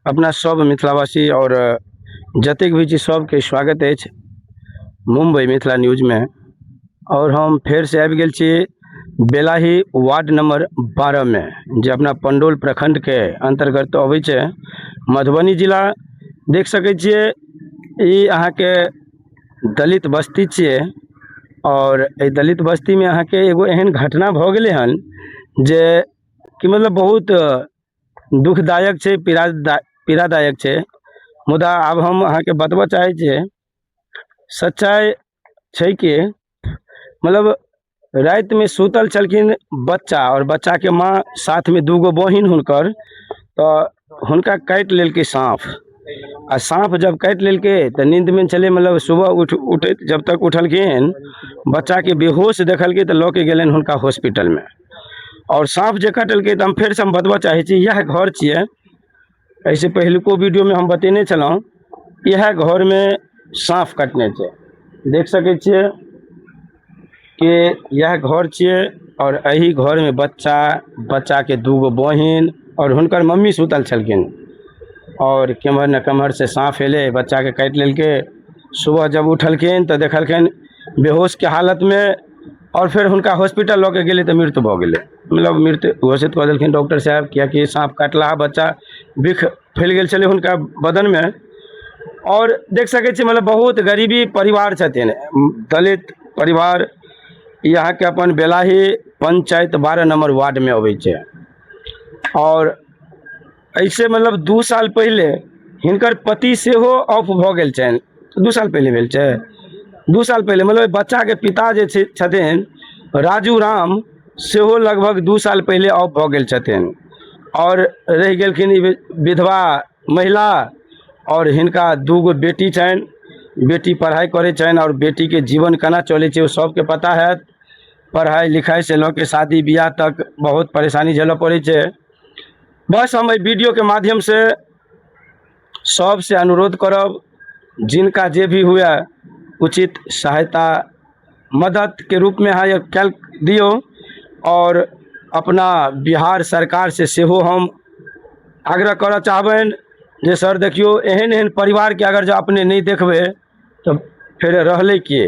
अपना सब मिथिलावासी और जतेक भी छी सबके स्वागत है मुंबई मिथिला न्यूज में। और हम फिर से आबि गेल छी बेलाही वार्ड नंबर 12 में, जो अपना पंडौल प्रखंड के अंतर्गत अबै छै, मधुबनी जिला। देख सकै छियै ई अहाँ के दलित बस्ती छियै और एहि दलित बस्ती में अहाँ के एगो एहन घटना भ गेलै हन जे कि मतलब बहुत दुखदायक छै, पीड़ादायक छै। मुदा अब हम अहाँ के बतबऽ चाहे छियै सच्चाई छै कि मतलब रात में सुतल छलखिन बच्चा और बच्चा के माँ, साथ में दूगो बहिन हुनकर, तो हुनका काटि लेलकै साँप। आ साँप जब काटि लेलकै तो नींद में चले, मतलब सुबह उठे जब तक उठलखिन बच्चा के बेहोश देखलकै तो लऽ के गेलनि हुनका हॉस्पिटल में। और साँप जे कटलकै तो हम फिर से हम बतबऽ चाहे छी यह घर छियै। ऐसे पहलुको वीडियो में हम बतेने छलहुँ, यह घर में साँप कटने छै। देख सकै छियै कि यह घर छियै और एही घर में बच्चा के दूगो बहिन और हुनकर मम्मी सुतल छलखिन। और केम्हर न केम्हर से साँप एलै, बच्चा के काटि लेलकै। सुबह जब उठलखिन तो देखलखिन बेहोश के हालत में, और फिर हुनका हॉस्पिटल लऽ के गेलै तो मृत्यु भऽ गेलै। मतलब मृत्यु घोषित कऽ देलखिन डॉक्टर साहब, कियाकि साँप काटला बच्चा बिख फैल गेल छलै हुनका बदन में। और देख सकै छी मतलब बहुत गरीबी परिवार छथिन, दलित परिवार। यहाँ के अपन बेलाही पंचायत 12 नंबर वार्ड में अबै छै। और ऐसे मतलब 2 साल पहले हिनकर पति सेहो ऑफ भऽ गेल छनि। 2 साल पहले भेल छै, 2 साल पहले मतलब बच्चा के पिता जे छथिन राजू राम, सेहो लगभग 2 साल पहले ऑफ भऽ गेल छथिन। और रहि गेलखिन विधवा महिला। और हिनका दूगो बेटी छनि, बेटी पढ़ाई करे छनि और बेटी के जीवन केना चलै छै ओ सबके पता है। पढ़ाई लिखाई से लऽ के शादी बियाह तक बहुत परेशानी झेलऽ पड़ै छै। बस हम वीडियो के माध्यम से सबसे अनुरोध करब, जिनका जे भी हुए उचित सहायता मदद के रूप में अहाँ कल दियो। और अपना बिहार सरकार से सेहो हम आग्रह करऽ चाहबनि जे सर देखियो एहन एहन परिवार के अगर जो अपने नहीं देखबे तो फिर रहले के।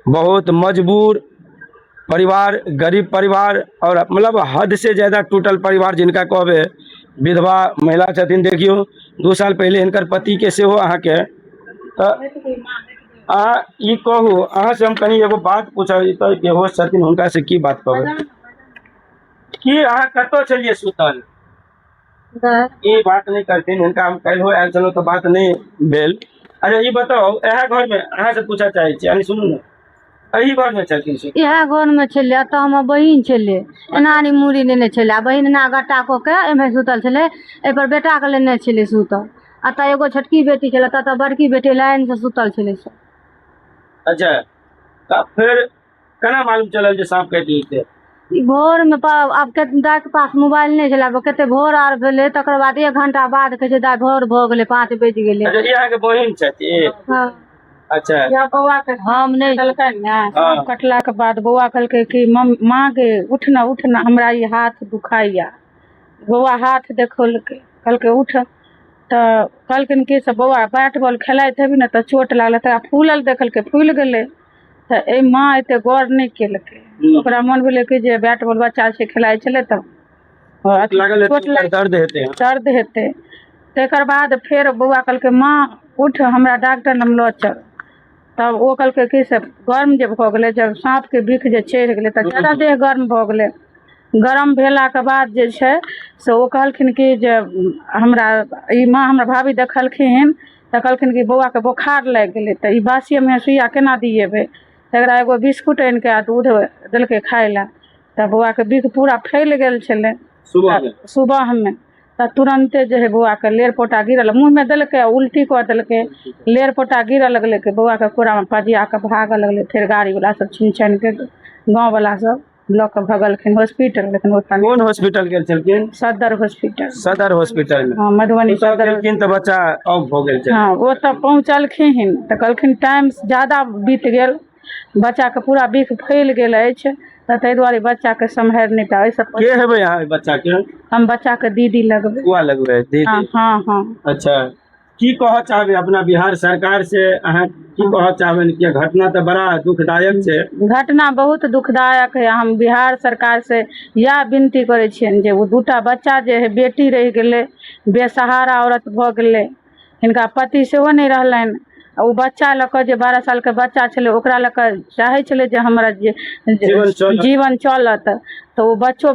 बहुत मजबूर परिवार, गरीब परिवार और मतलब हद से ज़्यादा टूटल परिवार जिनका कहबे, विधवा महिला छथिन। देखियो 2 साल पहले हिनकर पति के सेहो अहाँ के अहाँ ई कहू, अहाँ से हम कहीं एगो बात पूछब, तो बेहोश छथिन हुनका से की बात कहबै कि अहाँ कतौ चलिए सुतल ई बात नहीं करथिन। हिनका हम कल आयल छलहुँ तो बात नहीं भेल। अच्छा ये बताओ, यह घर में अहाँ से पूछा चाहे छी, यानी सुनू ना, एही घर में छथिन से इएह घर में छलै तो हमर बहिन छलै, एनानी मूड़ी लेने छलै, बहिन एना गट्टा कऽ के एम्हर सुतल छलै, एहि पर बेटा के लेने छलै सुतल। अतऽ एगो छोटकी बेटी छलै, ततऽ बड़की बेटी लाइन से सुतल छलै सब। अच्छा तो फिर केना मालूम चलल जे साँप काटि लेतै? ई भोर में आब दाइ के पास मोबाइल नहीं छलै, आब कते भोर आर भेलै, तकर बाद 1 घंटा बाद कहै छै दाइ भोर भऽ गेलै, 5 बजि गेलै। अच्छा ये अहाँके बहिन छथिन? हाँ। अच्छा या बौआ के हम नहीं कहलकै ना, साँप कटला के बाद बौआ कहलकै कि माँ गे उठ ना हमरा ये हाथ दुखाइया। बौआ हाथ देखलकै, कहलकै उठ। तो कहलखिन कि से बौआ बैट बॉल खेलाइत हेबी ना तो चोट लागल, तकरा फूलल देखलकै, फूलि गेलै। तो ए माँ एते गौर नहीं केलकै, ओकरा मन भेलै कि जे बैट बॉल बच्चा से खेलाइ छलै तो दर्द हेतै। तकर बाद फिर बौआ कहलकै माँ उठ हमरा डॉक्टर लग लऽ चल। तब वो कहलकै कि से गर्म जे भऽ गेलै, जब साँप के बिख जे चढ़ि गेलै तऽ ज्यादा देह गर्म भऽ गेलै। गरम भेलाके बाद जे छै से ओ कहलखिन कि जे हमरा ई माँ हमरा भाभी देखलखिन तऽ कहलखिन कि बौआके बोखार लागि गेलै, तऽ ई बासिएमे सुइया केना दिएबै। तकरा एगो बिस्कुट आनि कऽ दूध देलकै खाय लए, तऽ बौआके बिख पूरा फैल गेल छलै सुबहमे। तऽ तुरंते जे है बौआके लेर पोटा गिरल, मुँहमे देलकै उल्टी कऽ देलकै, लेर पोटा गिरऽ लगलै कि बौआके कोरामे पजिया कऽ भागऽ लगलै। फिर गाड़ीवला सब छीन छानि के गाँववला सब लऽ कऽ भगलखिन हॉस्पिटल। लेकिन कौन हॉस्पिटल गेल छलखिन? सदर हॉस्पिटल। सदर हॉस्पिटल में? हाँ मधुबनी सदर। तो बच्चा ऑफ हो गेल छै। हाँ वो तब पहुँचलखिन तऽ कहलखिन टाइम ज़्यादा बीत गेल, बच्चा के पूरा बिख फैल गेल अछि तऽ ताहि दुआरे बच्चा के सम्हारि नहि ता ओहिसँ के हेबै यहाँ बच्चा के? हम बच्चा के दीदी लगबै। बुआ लगबै हाँ दीदी? हाँ हाँ। अच्छा, की कहऽ चाहबै अपना बिहार सरकार से? अहाँ की कहऽ चाहबै कि घटना तो बड़ा दुखदायक छै। घटना बहुत दुखदायक है। हम बिहार सरकार से इएह विनती करै छियनि जे ओ दूटा बच्चा जे है बेटी रहि गेलै, बेसहारा औरत भऽ गेलै, हिनका पति सेहो नहि रहलनि। आ ओ बच्चा लऽ कऽ जे 12 साल के बच्चा छलै ओकरा लऽ कऽ चाहै छलै जे हमरा जीवन चलत, तऽ ओ बच्चो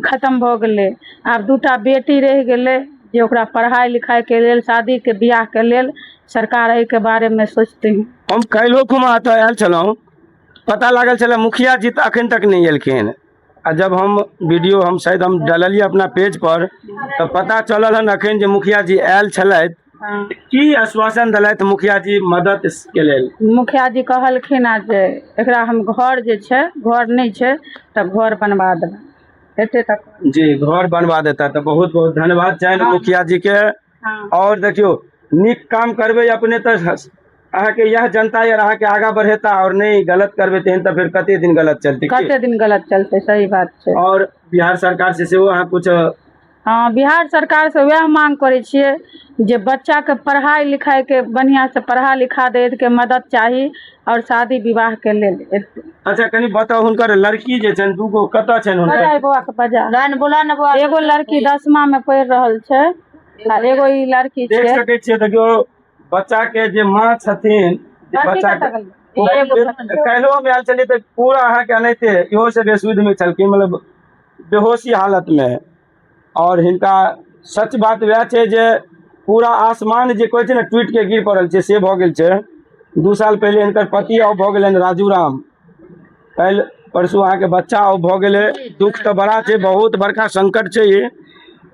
खत्म भऽ गेलै। आब दूटा बेटी रहि गेलै जे ओकरा पढ़ाई लिखाई के लेल, शादी के बियाह के लेल सरकार एहि के बारे में सोचते हैं। हम काल्हिओ खुमा एतऽ आयल छलहुँ, पता लागल छलै मुखिया जी तऽ अखन तक नहीं एलखिन। आ जब हम वीडियो हम शायद हम डालिए अपना पेज पर तो पता चलल हन अखन जे मुखिया जी आयल छलथि। की आश्वासन दिलथि मुखिया जी मदद के लेल? मुखिया जी कहलखिन आ जे एकरा हम घर जे छै, घर नहीं छै तऽ घर बनवा देबै, एते तक। जी, घर बनवा देता तो बहुत बहुत धन्यवाद चाहिए मुखिया जी के। और देखियो नीक काम करबे अपने तो अहाँके यह जनता यार अहाँके आगा बढ़ेता, और नहीं गलत करबे तेहन तो फिर कते दिन गलत चलते, कते दिन गलत चलते, सही बात छै। और बिहार सरकार से सेहो अहाँ कुछ? हाँ, बिहार सरकार से वह मांग करे छिए जे बच्चा के पढ़ाई लिखाई के बढ़िया से पढ़ा लिखा दे के मदद चाहिए, और शादी विवाह के लेल। अच्छा, कनी बताओ हुनकर लड़की जे छन दूगो कतऽ छन हुनकर? एगो लड़की 10मा में पढ़ि रहल छै, आ एगो ई लड़की देख छै। सकै छियै, देखियो बच्चा के जे माँ छथिन, बच्चा काल्हिओ में आयल छलियै तऽ पूरा अहाँके एनाहिते इहो से बेसुध में छलखिन, मतलब बेहोशी हालत में। और हिनका सच बात वह छै जे पूरा आसमान जे कहै छै ने टूट के गिर पड़ल छै से भऽ गेल छै। 2 साल पहले हिनकर पति और भऽ गेलनि राजू राम, कल परसू अहाँके बच्चा और भऽ गेलै। दुख तो बड़ा छै, बहुत बड़का संकट छै ये।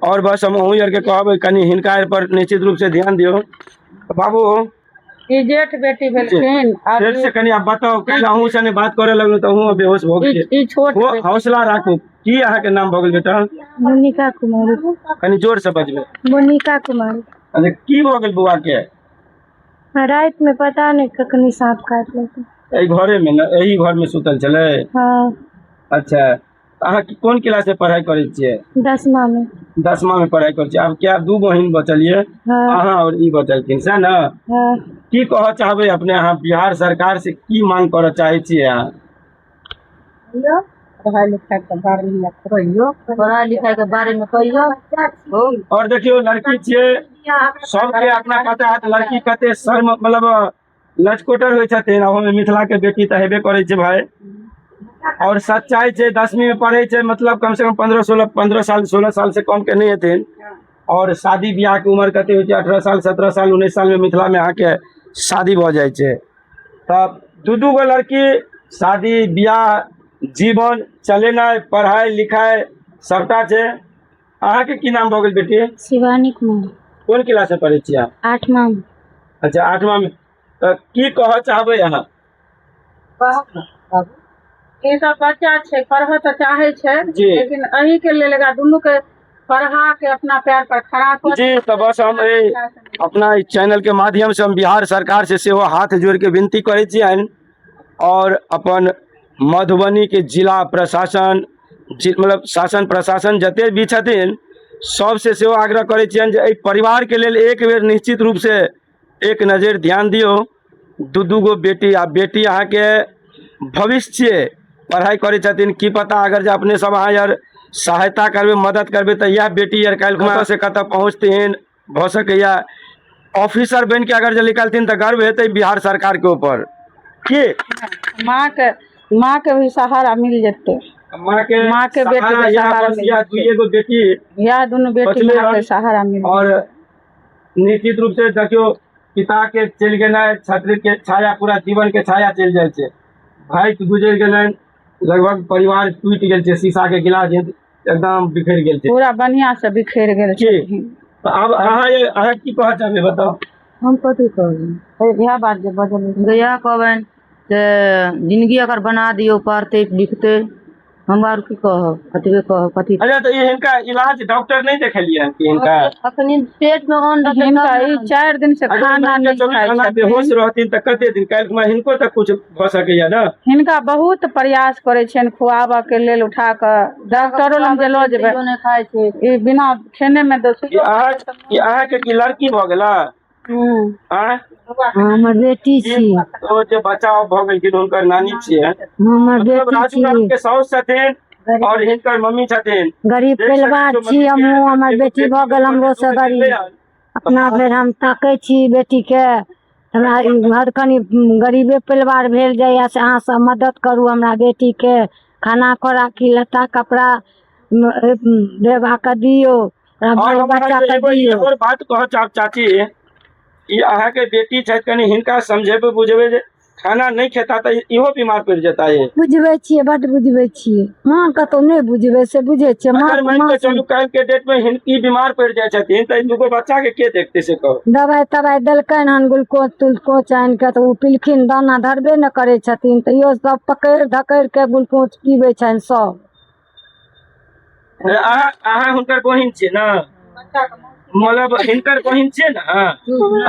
और बस हम अहूँ आर के कहबै कनी हिनका आर पर निश्चित रूप से ध्यान दियो। बाबू ई जेठ बेटी भेलखिन, फिर से कनी आप बताओ, कल अहूँ से बात करे लगलो तो अहूँ बेहोश भऽ गेलियै। ई छोट हौसला राखू। की अहाँके नाम भऽ गेल बेटा? मोनिका कुमारी। कनी जोर से बजबै। मोनिका कुमारी। अच्छा, की भऽ गेल बौआ के? रात में पता नहीं कखनी सांप काट लेते। एहि घरे में न, यही घर में सुतल छलै? हाँ। अच्छा, अहाँ कोन क्लास में पढ़ाई करै छियै? 10मा में। 10मा में पढ़ाई करै छियै। आब क्या 2 बहिन बचलिए? हाँ। अहाँ और ई बचलखिन सैह न? हाँ। की कहऽ चाहबै अपने अहाँ बिहार सरकार से की मांग करऽ चाहै छियै अहाँ? पढ़ाई लिखाई के बारे में कहियो, पढ़ाई लिखाई के बारे में कहियो। और देखियो लड़की छियै, सबके अपना पता है लड़की कते शर्म मतलब लचकोटर होइ छथिन, ओहिमे मिथिला के बेटी तऽ हेबे करै छै भाई। और सच्चाई छै 10वीं में पढ़े छै, मतलब कम से कम 15 साल 16 साल से कम के नहीं हेथिन। और शादी ब्याह के उम्र कते होइ छै? 18 साल 17 साल 19 साल में मिथिला में अहाँके शादी भऽ जाइ छै। तब 2 गो लड़की, शादी ब्याह, जीवन चलेनाइ, पढ़ाई लिखाई सबटा छै। अहाँके की नाम भऽ गेल बेटी? शिवानी कुमारी। कोन क्लास में पढ़ै छियै? 8मा में। अच्छा, 8मा में। तऽ की कहऽ चाहबै अहाँ? ये सब बच्चा छै, पढ़ऽ तऽ चाहे छै, लेकिन अही के लेल एकरा दुनू के पढ़ा के अपना पैर पर खड़ा कर। जी, तो बस हम अपना इस चैनल के माध्यम से हम बिहार सरकार से सेहो हाथ जोड़ के विनती करै छियनि, और अपन मधुबनी के जिला प्रशासन मतलब शासन प्रशासन जते भी छथिन सबसे सेहो आग्रह करै छियनि जे एहि परिवार के लेल एक बेर निश्चित रूप से एक नजर ध्यान दियो। 2 गो बेटी, आ बेटी अहाँके भविष्य छियै, पढ़ाई करै छथिन। की पता अगर जे अपने सब अहाँ यार सहायता करबै, मदद करबै तऽ यह बेटी यार काल्हि कतऽ से कतऽ पहुँचथिन, भऽ सकैया ऑफिसर बन के अगर जे निकलथिन तऽ गर्व हेतै बिहार सरकार के ऊपर। की माँ के भी सहारा मिल जेतै। माँ के बेटी के सहारा दुगो बेटी, यह दोनों बेटी माँ के सहारा मिल। और निश्चित रूप से देखियो पिता के चलि गेनाइ, छत्र के छाया, पूरा जीवन के छाया चलि जाइ छै। भाई गुजर गेलनि, लगभग परिवार टूटि गेल छै, शीशा के गिलास एकदम बिखर गेल छै, पूरा बढ़िया से बिखर गेल छै। तो अब अहाँ की कहऽ चाहबै बताउ? हम कथी कहबै, इएह बात जे बजल इएह कहबनि जे जिंदगी अगर बना दियौ, पढ़तै लिखतै हम आर की कहब कतबे कहब कथी अच्छा तो ये इनका इलाज डॉक्टर नहीं देखेलिए हैं कि इनका अखनी पेट में अन्न हिनका ई 4 दिन से अगर खाना मान के नहीं चलू खाई खाना छथिन। बेहोश रहतीन तो कते दिन काल्हि में हिनको तक कुछ भ सकैया ना। हिनका बहुत प्रयास करे छियनि खुआबऽ के लेल उठा कऽ डॉक्टरो लग जे लऽ जेबै नहीं खाए छे ई बिना खेने में दो ये अहाँ के की लड़की भ गेला आँ हमर बेटी छी तो जे बच्चा भ गेलखिन हुनकर नानी छियै हमर मतलब बेटी राजू राम छी के साउस छथिन और हिनकर मम्मी छथिन। गरीब देख सकै परिवार छियै छी मम्मी के हमहूँ हमर एगो बेटी भऽ गेल हमरो से दुगो गरीब मिललै हन। अपना बेर हम ताकै छी बेटी के हमरा ई घर कनी गरीबे परिवार भेल जाइए से अहाँ सब मदद करू हमरा बेटी के खाना खोराकी लत्ता कपड़ा देवा के दियौ और बाल हमारा बच्चा के एगो दियौ और बात कह चाची ई अहाँ के बेटी छथि कनी हिनका समझेबै बुझेबै जे खाना नहीं खेता तो इहो बीमार पड़ जेता है। बुझबै छियै बड बुझबै छियै माँ कतौ नहीं बुझबै से बुझे छियै माँ अगर मान के चलू काल्हि के डेट में हिनकी बीमार पड़ जाए छथिन तो दुगो बच्चा के देखते से कहो। दवाई तवाई देलकनि हन ग्लूकोज तुलकोज आनि के तो ओ पिलखिन दाना धरबे न करे छथिन तो इहो सब पकड़ धकड़ के ग्लूकोज पीबै छनि सब। अहाँ हुनकर बहिन छियै ना मतलब हिनकर बहिन छियै ना।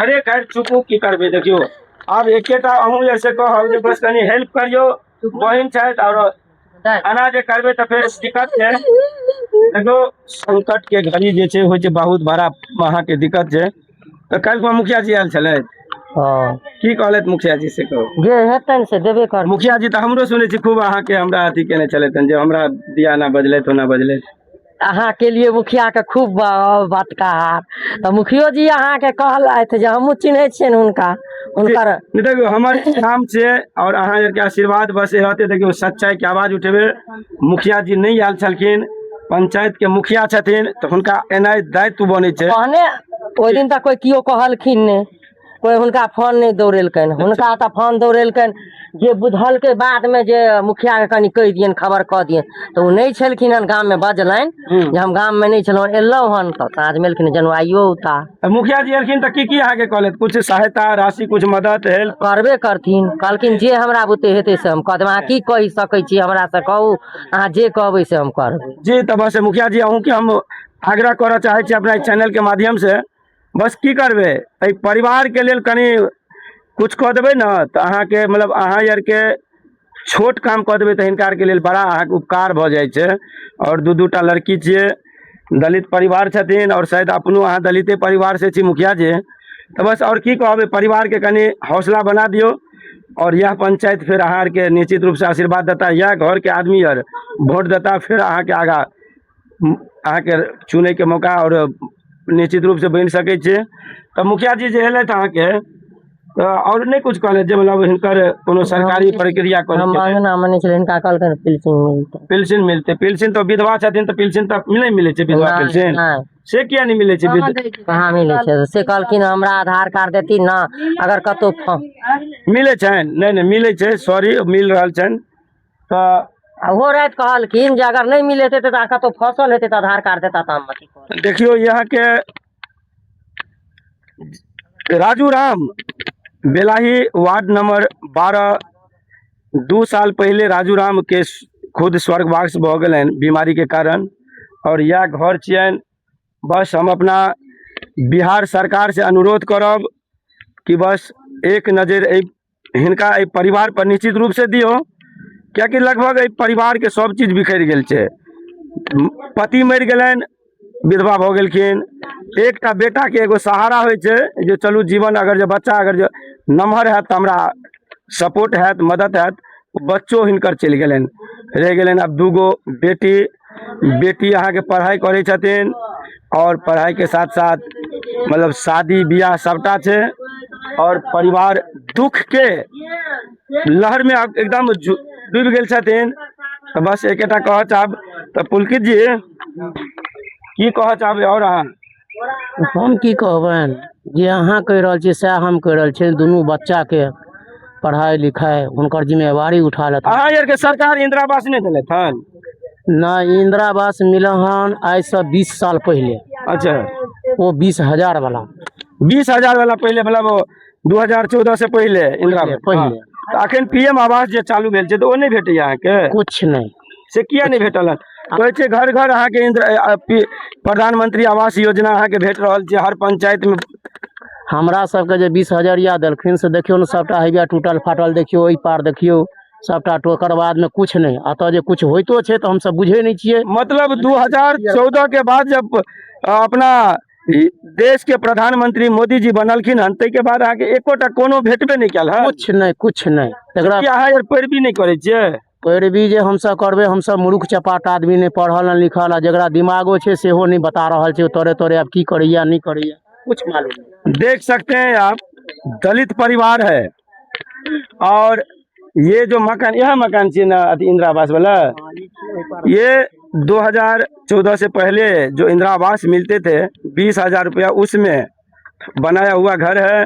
अरे खैर चुपू की करबै देखियो आब एकेटा अहूँ ऐसे कहब जे बस कनी हेल्प करियो बहिन छथि और अना जे करबै तो फिर दिक्कत छै। देखो संकट के घड़ी जे छै होइ छै बहुत बड़ा अहाँ के दिक्कत छै। तो काल्हि मुखिया जी आयल छलथि की कहलथि मुखिया जी से कहो जे हेतनि से देबे कर मुखिया जी तो हमरो सुनै छी खूब अहाँ के हमरा अथी केने छलथि जे हमरा दिया ना बजलथि ओना बजलथि। अहाँ के लिए मुखिया के खूब बतकार तो मुखियो जी अहाँ के कहलथि जे हमहूँ चिन्है छियनि हुनका हुनकर देखियो हमर काम छै और अहाँ के आशीर्वाद बस रहते देखियो सच्चाई के आवाज उठेबे। मुखिया जी नहीं आयल छलखिन पंचायत के मुखिया छथिन तो हुनका एनाइ दायित्व बनै छै। कहने ओहि दिन तक कोई कियो कहलखिन ने कोई हुनका फोन नहीं दौड़ेलकनि हुनका तो फोन दौड़ेलकनि जे बुझलकै बाद में जे मुखिया के कनि कहि दियनि खबर कह दियनि तो ओ नहीं छलखिन हन गाम में बजलनि जे हम गाम में नहीं छलहुँ एलहुँ हन तो साँझ में एलखिन जनुआइयो उतार मुखिया जी एलखिन तो की अहाँ के कहलथि कुछ सहायता राशि कुछ मदद हेल्प करबे करथिन कहलखिन जे हमरा बुते हेतै से हम कह देब। अहाँ की कहि सकै छी हमरा से कहू अहाँ जे कहबै से हम करबै। जी तो बस मुखिया जी अहूँ के हम आग्रह करऽ चाहे छी अपना चैनल के माध्यम से बस की करबे एहि परिवार के लेल कनी कुछ कह देबै ना तो अहाँ के मतलब अहाँ यार के छोट काम कह देबै तो हिनका के लेल बड़ा अहाँ के उपकार भ जाय छै। और दू टा लड़की छियै दलित परिवार छथिन और शायद अपनो अहाँ दलिते परिवार से छी मुखिया जी तो बस और की कहबै परिवार के कनी हौसला बना दियो। और यह पंचायत फिर अहाँ के निश्चित रूप से आशीर्वाद देता यह घर के आदमी और वोट देता फिर अहाँ के आगा अहाँ के चुने के मौका और निश्चित रूप से बन सकै छै। तो मुखिया जी जे एलथि अहाँ के तो और नहीं कुछ कहले जे मतलब हिनकर कोनो सरकारी प्रक्रिया कर हम मांगना मने छलै हिनका कहलकनि पेंशन मिलतै पेंशन तो विधवा छथिन तो पेंशन तो नहीं मिले छै विधवा पेंशन से किया नहीं मिले छै कहाँ मिले छै से कहलखिन हमरा आधार कार्ड देथिन ना अगर कतौ मिले छनि नहीं मिले छै सॉरी मिल रहल छनि तो ओहो राति कहलखिन जे अगर नहीं मिले थे तो कतौ फसल हेतै तो आधार कार्ड देता तो हम अथी देखियो यहाँ के राजू राम बेलाही वार्ड नंबर 12 2 साल पहले राजू राम के खुद स्वर्गवास भ गेलनि बीमारी के कारण और यह घर छियनि। बस हम अपना बिहार सरकार से अनुरोध करब कि बस एक नज़र हिनका परिवार पर निश्चित रूप से दियो क्या कि लगभग परिवार के सब चीज बिखर गेल छै। पति मरि गेलनि विधवा भ गेलखिन एकटा बेटा के एगो सहारा होइ छै जे चलू जीवन अगर जे बच्चा अगर जे नमहर हैत तो हमरा सपोर्ट हैत मदद हैत बच्चो हिनकर चलि गेलनि रह गेलनि। अब दूगो बेटी अहाँ के पढ़ाई करे छथिन और पढ़ाई के साथ साथ मतलब शादी बियाह सबटा छै और परिवार दुख के लहर में एकदम डूबि गेल छथिन। तो बस एकेटा कह चाहब तो पुलकित जी की कह चाहबै और अहाँ हम की कहबनि जे अहाँ कहि रहल छियै सएह हम कहि रहल छियै दुनू बच्चा के पढ़ाई लिखाई हुनकर जिम्मेवारी उठा लेता अहाँ यार के सरकार इंदिरा आवास नहीं दिलथि हन ना इंदिरा आवास मिला हन आज से 20 साल पहले। अच्छा वो 20,000 वाला 20,000 वाला पहले मतलब 2014 से पहले इंदिरा आवास पहले तो अखन पीएम आवास जे चालू भेल छै तो ओ नहीं भेटैया अहाँ के कुछ नहीं से किया नहीं भेटल हन? कहै छै घर घर अहाँके प्रधानमंत्री आवास योजना अहाँके भेट रहल छै हर पंचायत में। हमरा सबके जे 20,000 देलखिन से देखियौ ने, सबटा हैया टूटल फाटल देखियौ, ओहि पार देखियौ सबटा, ओकर बाद में कुछ नहीं। अतः जे कुछ होइतो छै तो हम सब बुझे नहीं छियै। मतलब 2014 के बाद जब अपना देश के प्रधानमंत्री मोदी जी बनलखिन हन, ताहि के बाद अहाँके एकोटा कोनो भेटबे नहीं कयल हन? कुछ नहीं तकरा अहाँ यार पैरवी नहीं करै छियै? पैरवी जे हमसब करबै, हमसब मूर्ख चपाट आदमी, नहीं पढ़ल नहीं लिखल, आ जकरा दिमागो छै सेहो नहीं बता रहल छै तोरे तोरे अब की करैया नहीं करैया कुछ मालूम नहीं। देख सकते हैं आप, दलित परिवार है और ये जो मकान, यह मकान चाहिए ना इंदिरा आवास वाला, ये 2014 से पहले जो इंदिरा आवास मिलते थे 20,000 रुपया, उसमें बनाया हुआ घर है।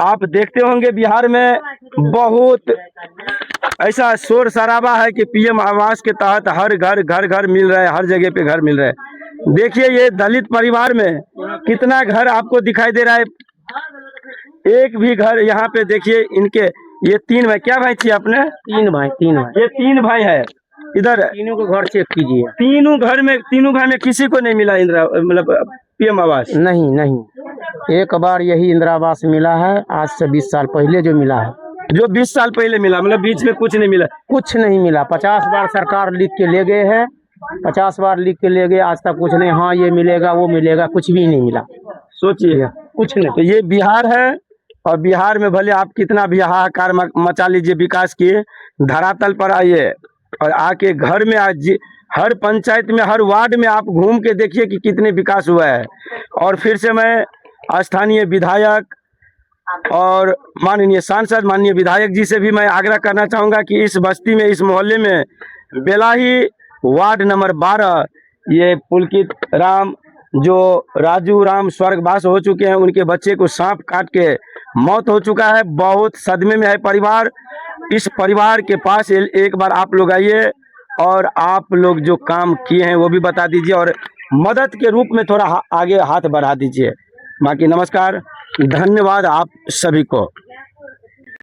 आप देखते होंगे बिहार में बहुत ऐसा शोर शराबा है कि पीएम आवास के तहत हर घर मिल रहा है, हर जगह पे घर मिल रहा है। देखिए ये दलित परिवार में कितना घर आपको दिखाई दे रहा है, एक भी घर यहाँ पे देखिए इनके, ये 3 भाई, क्या भाई चाहिए आपने? 3 भाई ये 3 भाई है इधर, तीनों को घर चेक कीजिए। तीनों घर में किसी को नहीं मिला इंदिरा मतलब पीएम आवास? नहीं, एक बार यही इंदिरा आवास मिला है, आज से 20 साल पहले जो मिला है। जो 20 साल पहले मिला, मतलब बीच में कुछ नहीं मिला? कुछ नहीं मिला। 50 बार सरकार लिख के ले गए हैं, 50 बार लिख के ले गए, आज तक कुछ नहीं। हाँ ये मिलेगा वो मिलेगा, कुछ भी नहीं मिला। सोचिए, कुछ नहीं। तो ये बिहार है, और बिहार में भले आप कितना भी हाहाकार मचा लीजिए विकास की, धरातल पर आइए और आके घर में आज हर पंचायत में, हर वार्ड में आप घूम के देखिए कि कितने विकास हुआ है। और फिर से मैं स्थानीय विधायक और माननीय सांसद, माननीय विधायक जी से भी मैं आग्रह करना चाहूँगा कि इस बस्ती में, इस मोहल्ले में, बेलाही वार्ड नंबर 12, ये पुलकित राम जो राजू राम स्वर्गवास हो चुके हैं, उनके बच्चे को सांप काट के मौत हो चुका है। बहुत सदमे में है परिवार। इस परिवार के पास एक बार आप लोग आइए और आप लोग जो काम किए हैं वो भी बता दीजिए और मदद के रूप में थोड़ा आगे हाथ बढ़ा दीजिए। बाकी नमस्कार, धन्यवाद आप सभी को।